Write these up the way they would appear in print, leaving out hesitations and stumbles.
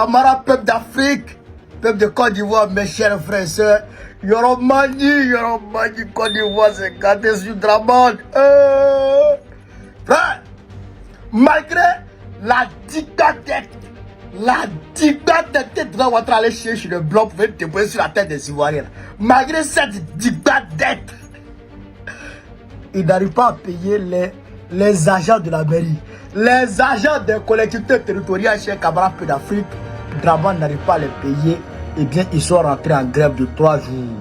camarades peuple d'Afrique, peuple de Côte d'Ivoire, mes chers frères et sœurs, Yoromani, Côte d'Ivoire, c'est gâté sur Draman. Frère, malgré la dictature, de votre aller chercher le blanc pour venir déposer sur la tête des Ivoiriens. Malgré cette dictature, ils n'arrivent pas à payer les agents de la mairie. Les agents des collectivités territoriales chez camarades peu d'Afrique, Draman n'arrive pas à les payer. Eh bien, ils sont rentrés en grève de 3 jours.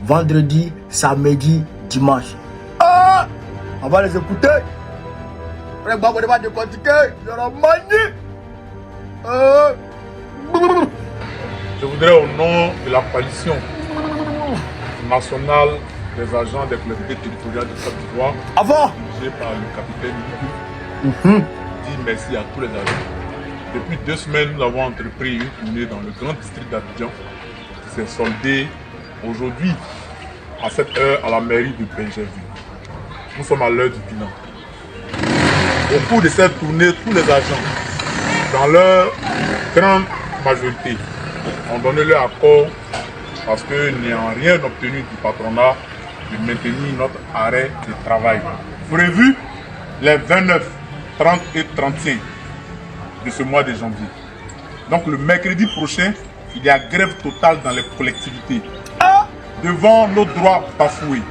Vendredi, samedi, dimanche. Ah, on va les écouter. Je voudrais au nom de la coalition nationale des agents des collectivités territoriales de Côte d'Ivoire, dirigée par le capitaine Lugu, dire merci à tous les agents. Depuis 2 semaines, nous avons entrepris une tournée dans le grand district d'Abidjan qui s'est soldée aujourd'hui à cette heure à la mairie de Benjerville. Nous sommes à l'heure du bilan. Au cours de cette tournée, tous les agents, dans leur grande majorité, ont donné leur accord parce que n'ayant rien obtenu du patronat de maintenir notre arrêt de travail. Prévu les 29, 30 et 31 de ce mois de janvier. Donc le mercredi prochain, il y a grève totale dans les collectivités. Devant nos droits bafoués,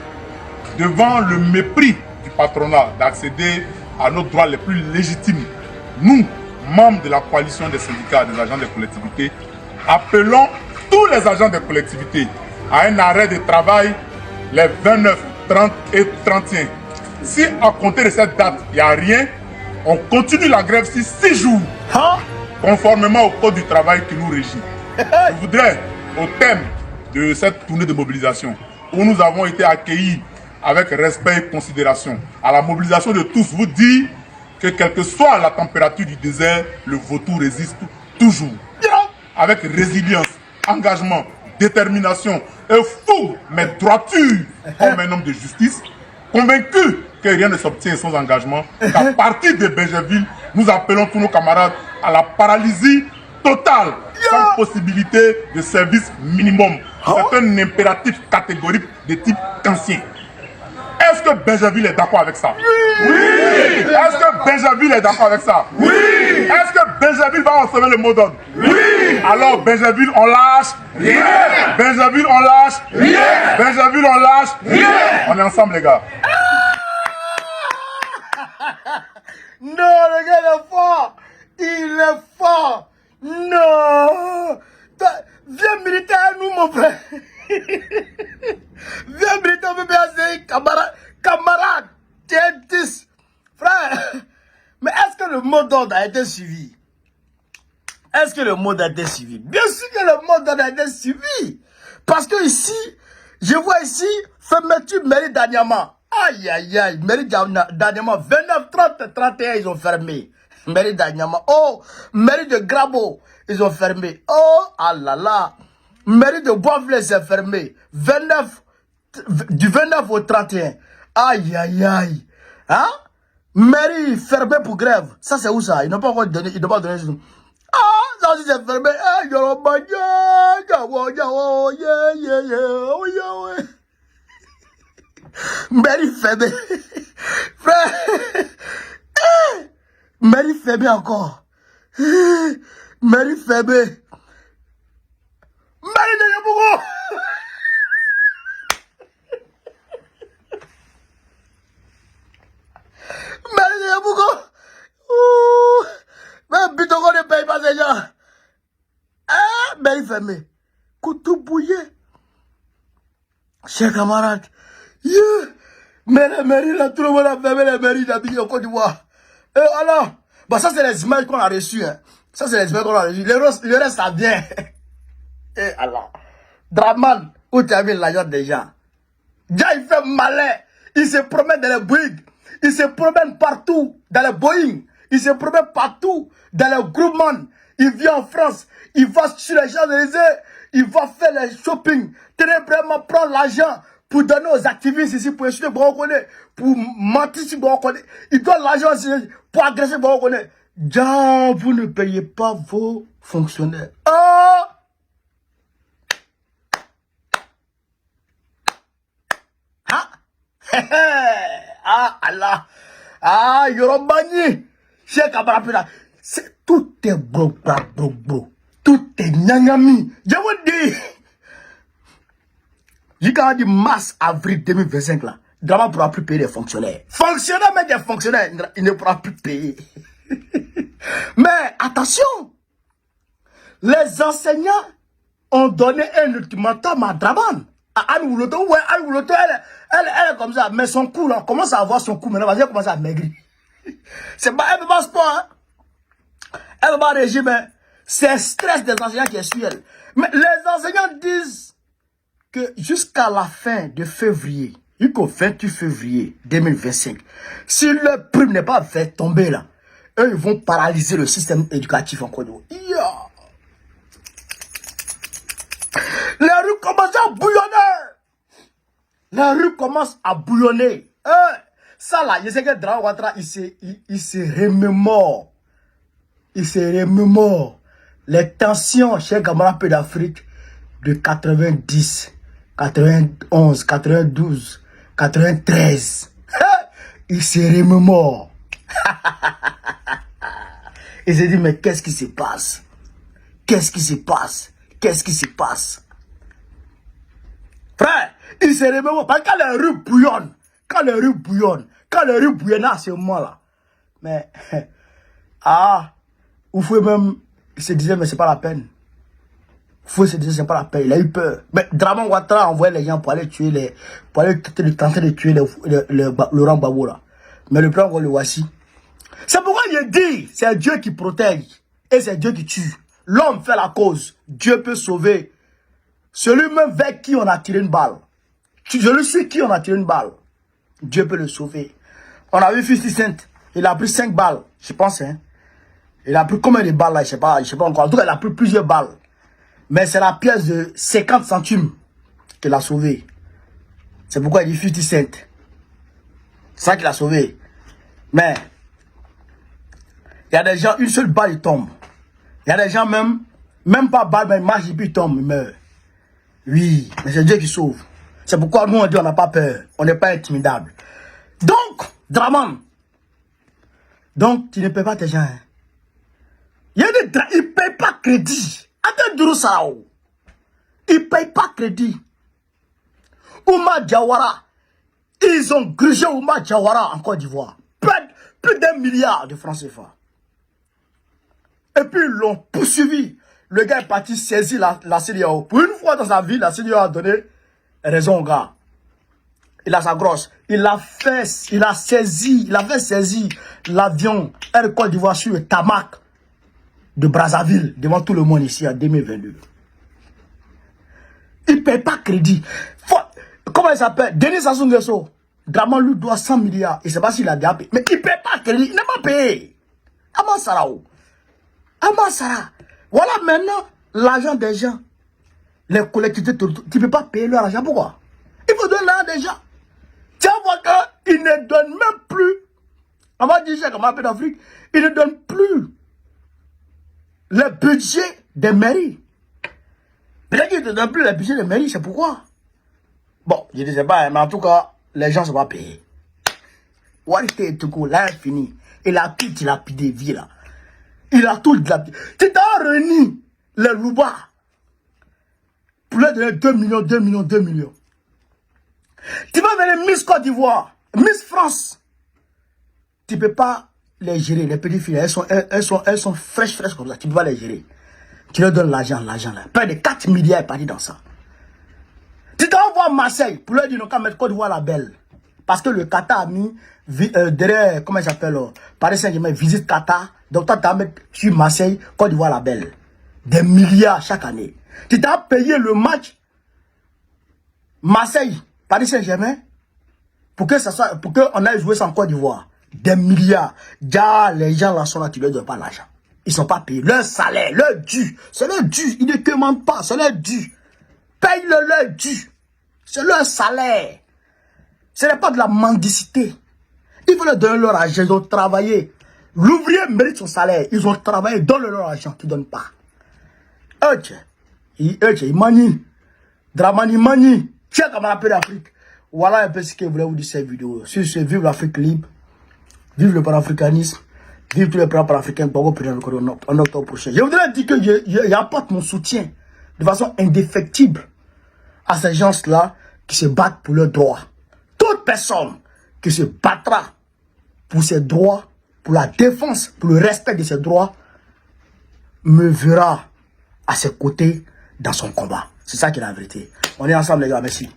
devant le mépris du patronat d'accéder à nos droits les plus légitimes, nous, membres de la coalition des syndicats des agents des collectivités, appelons tous les agents des collectivités à un arrêt de travail les 29, 30 et 31. Si à compter de cette date, il n'y a rien, on continue la grève sur 6 jours, conformément au code du travail qui nous régit. Je voudrais, au thème de cette tournée de mobilisation, où nous avons été accueillis avec respect et considération, à la mobilisation de tous, vous dire que quelle que soit la température du désert, le vautour résiste toujours. Avec résilience, engagement, détermination et fougue, mais droiture, comme un homme de justice, convaincu que rien ne s'obtient sans engagement, qu'à partir de Benjerville, nous appelons tous nos camarades à la paralysie totale, sans possibilité de service minimum. C'est un impératif catégorique de type ancien. Est-ce que Benjerville est d'accord avec ça? Oui! Est-ce que Benjerville est d'accord avec ça? Oui! Est-ce que Benjerville va recevoir le mot d'ordre? Oui! Alors Benjerville, on lâche rien! Benjerville, on lâche rien! Benjerville, on lâche rien! On est ensemble, les gars. Non, le gars il est fort! Il est fort! Non! Viens militer à nous, mon frère! Viens militer au BBAC, camarade! Tiens, 10! Frère! Mais est-ce que le mot d'ordre a été suivi? Est-ce que le mot d'ordre a été suivi? Bien sûr que le mot d'ordre a été suivi! Parce que ici, je vois ici, fermeture mairie d'Anyama. Aïe, aïe, aïe, mairie d'Anyama, 29, 30, 31, ils ont fermé. Mairie d'Anyama. Oh, mairie de Grabo, ils ont fermé. Oh, ah là là. Mairie de Boisville, c'est fermé. 29, du 29 au 31. Aïe, aïe, aïe. Hein? Mairie fermée pour grève. Ça, c'est où ça? Ils n'ont pas encore donné, ils n'ont pas donné. Ah, ça aussi, c'est fermé. Mairie fermée. Frère. Mairie fermée encore. Mairie fermée. Mairie de Yabougo. Mairie de Yabougo. Même Bitongo ne paye pas ces gens. Ah, mairie fermée. Couteau bouillé. Chers camarades. Yeah. Mais la mairie, là, tout le monde a fermé la mairie d'Abidjan, Côte d'Ivoire. Et alors, bah ça c'est les images qu'on a reçues. Hein. Ça c'est les images qu'on a reçues. Le reste, ça vient. Et alors, Draman, où tu as mis l'argent des gens? Déjà, il fait malin. Il se promène dans les Boeing. Il se promène partout dans les Boeing. Il se promène partout dans les groupements. Il vient en France. Il va sur les Champs-Élysées. Il va faire les shopping. Tenez vraiment prendre l'argent pour donner aux activistes ici, pour insulter Borokone, pour mentir sur Borokone. Il donne l'argent aussi pour agresser Borokone. Déjà, vous ne payez pas vos fonctionnaires. Ah! Ah! Ah, Allah! Ah, Yorobani! Cheikh Abarapina. Tout est bro. Tout est nyangami. Je vous dis. Jusqu'à mars, avril 2025 là. Drama ne pourra plus payer les fonctionnaires. Fonctionnaires, mais des fonctionnaires, il ne pourra plus payer. Mais attention, les enseignants ont donné un ultimatum à Draman. Elle est comme ça, mais son cou là, commence à avoir son cou maintenant, elle commence à maigrir. C'est pas, elle ne passe pas, hein. Elle ne va pas régime, hein. C'est le stress des enseignants qui est sur elle. Mais les enseignants disent que jusqu'à la fin de février, jusqu'au 28 février 2025, si le prime n'est pas fait tomber là, eux ils vont paralyser le système éducatif en Côte d'Ivoire. Les rues commencent à bouillonner. Les rues commencent à bouillonner. Ça là, je sais que Draman Ouattara, il se remémore. Il se remémore les tensions chez Gamara Peu d'Afrique de 90, 91, 92, 93. Il se remémore. Il se dit, mais qu'est-ce qui se passe? Qu'est-ce qui se passe? Qu'est-ce qui se passe? Frère, il se remémore. Parce que quand les rues bouillonnent, quand les rues bouillonnent à ce moment-là, mais, vous pouvez même, il se disait, mais c'est pas la peine. Vous se disait, c'est pas la peine. Il a eu peur. Mais Draman Ouattara a envoyé les gens pour aller tuer tenter de tuer Laurent Gbagbo là. Mais le plan, on le voici. C'est pourquoi il dit, c'est Dieu qui protège et c'est Dieu qui tue. L'homme fait la cause. Dieu peut sauver. Celui-même vers qui on a tiré une balle. Celui sur qui on a tiré une balle. Dieu peut le sauver. On a vu 50 Cent. Il a pris 5 balles. Je pense, hein. Il a pris combien de balles là? Je sais pas encore. En tout cas, il a pris plusieurs balles. Mais c'est la pièce de 50 centimes qui l'a sauvé. C'est pourquoi il dit 50 Cent. C'est ça qui l'a sauvé. Mais, il y a des gens, une seule balle, il tombe. Il y a des gens, même pas balle, mais il marche et puis il tombe, il meurt. Oui, mais c'est Dieu qui sauve. C'est pourquoi nous, on dit on n'a pas peur. On n'est pas intimidable. Donc, Draman. Donc, tu ne payes pas tes gens. Hein. Il ne paye pas crédit. Il ne paye pas crédit. Oumar Diawara. Ils ont grigé Oumar Diawara en Côte d'Ivoire. Plus d'1 milliard de francs CFA. Et puis ils l'ont poursuivi. Le gars est parti saisir la CEDEAO. Pour une fois dans sa vie, la CEDEAO a donné raison au gars. Il a sa grosse. Il a fait saisir l'avion Air Côte d'Ivoire sur le tarmac de Brazzaville devant tout le monde ici en 2022. Il ne paye pas crédit. Comment il s'appelle? Denis Sassou Nguesso. Draman lui doit 100 milliards. Il ne sait pas s'il a déjà payé. Mais il ne paye pas crédit. Il n'a pas payé. Aman Sarao. Voilà maintenant l'argent des gens. Les collectivités, tu ne peux pas payer leur argent. Pourquoi? Il faut donner l'argent des gens. Tu vois qu'ils ne donnent même plus. On va dire ça comme un peu d'Afrique. Ils ne donnent plus le budget des mairies. Peut-être qu'ils ne donnent plus le budget des mairies. C'est pourquoi? Bon, je ne sais pas, mais en tout cas, les gens ne sont pas payés. Walter Tuko, là, est fini. Il a tout dilapidé, vie là. Il a tout dilapidé. Tu t'as réuni les Louba pour leur donner 2 millions. Tu vas venir Miss Côte d'Ivoire, Miss France. Tu ne peux pas les gérer, les petites filles. Elles sont fraîches comme ça. Tu ne peux pas les gérer. Tu leur donnes l'argent là. Près de 4 milliards est parti dans ça. Tu dois voir Marseille pour leur dire non, quand mettre Côte d'Ivoire la belle. Parce que le Qatar a mis derrière, comment il s'appelle, Paris Saint-Germain, visite Qatar. Donc toi, tu vas mettre sur Marseille, Côte d'Ivoire la belle. Des milliards chaque année. Tu dois payer le match Marseille, Paris Saint-Germain, pour qu'on aille jouer sans Côte d'Ivoire. Des milliards. Déjà, les gens là sont là, tu ne leur donnes pas l'argent. Ils ne sont pas payés. Leur salaire, leur dû. C'est leur dû. Ils ne commandent pas. C'est leur dû. Paye-le leur dû. C'est leur salaire. Ce n'est pas de la mendicité. Il faut leur donner leur argent. Ils ont travaillé. L'ouvrier mérite son salaire. Ils ont travaillé, donne leur argent, tu ne donnes pas. Ok. Il manie. Dramani manie. Chers camarades d'Afrique. Voilà un peu ce que je voulais vous dire cette vidéo. Si c'est vive l'Afrique libre, vive le panafricanisme, vive tous les plans panafricains, en octobre prochain. Je voudrais dire que j'apporte mon soutien de façon indéfectible à ces gens-là qui se battent pour leurs droits. Toute personne qui se battra pour ses droits, pour la défense, pour le respect de ses droits, me verra à ses côtés dans son combat. C'est ça qui est la vérité. On est ensemble les gars, merci.